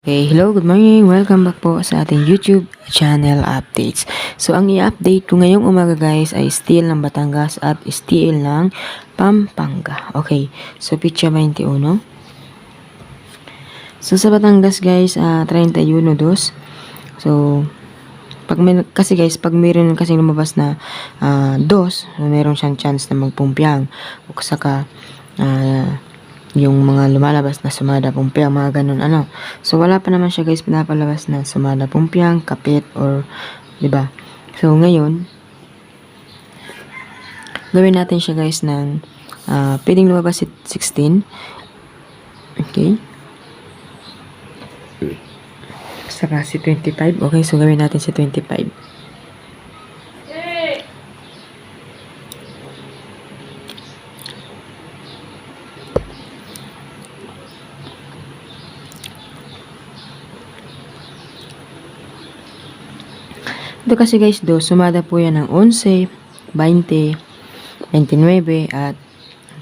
Okay, hello, good morning. Welcome back po sa ating YouTube channel updates. So, ang i-update ko ngayong umaga guys ay steel ng Batangas at steel ng Pampanga. Okay, so pitsa 21. So, sa Batangas guys, 31.2. So, pag mayroon kasi lumabas na 2, so meron siyang chance na magpumpiang. O saka, yung mga lumalabas na sumada pumpiang, mga ganun so wala pa naman siya guys pinapalabas na sumada pumpiang, kapit or 'di ba. So ngayon gawin natin siya guys ng pwedeng lumabas 16. Okay, saka si 25. Okay, so gawin natin si 25. Ito kasi guys, sumada po yan ng 11, 20, 29 at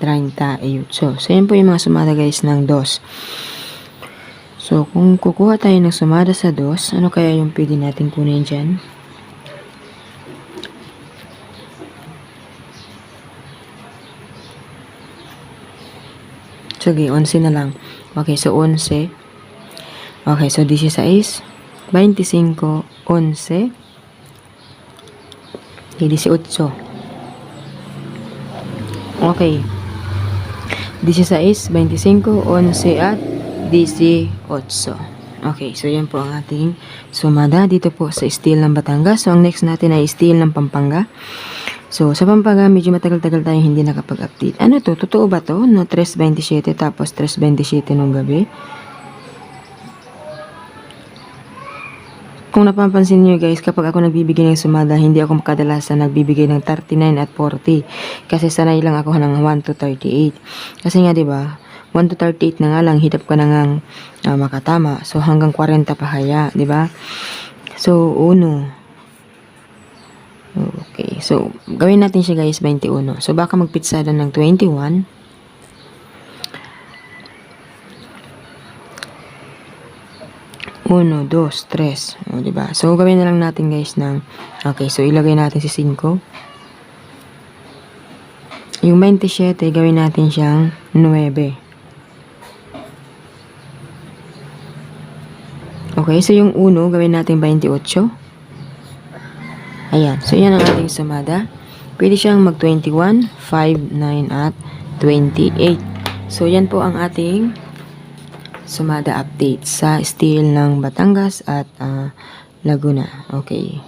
38. So yan po yung mga sumada guys ng 2. So kung kukuha tayo ng sumada sa 2, ano kaya yung pwede natin kunin dyan? Sige, 11 na lang. Okay, so 11. Okay, so 16, 25, 11, 18. Okay. 16, 25, 11 at 18. Okay, so yan po ang ating sumada dito po sa steel ng Batangas. So ang next natin ay steel ng Pampanga. So sa Pampanga, medyo matagal-tagal tayong hindi nakapag-update. Ano to? Totoo ba to? No, 3.27 tapos 3.27 nung gabi. Kung napapansin niyo guys, kapag ako nagbibigay ng sumada, hindi ako kadalasan nagbibigay ng 39 at 40. Kasi sanay lang ako ng 1 to 38. Kasi nga 'di ba, 1 to 38 na nga lang, hitap ka na ngang makatama. So hanggang 40 pa kaya, 'di ba? So 1. Okay, so gawin natin siya guys 21. So baka magpitsada ng 21. Uno, dos, tres. O, diba? So, gawin na lang natin guys ng... Okay, so ilagay natin si 5. Yung 27, gawin natin siyang 9. Okay, so yung 1, gawin natin 28. Ayan, so yan ang ating sumada. Pwede siyang mag-21, 5, 9, at 28. So, yan po ang ating sumada update sa steel ng Batangas at Laguna. Okay.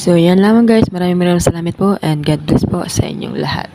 So, yan lamang guys. Maraming salamat po and God bless po sa inyong lahat.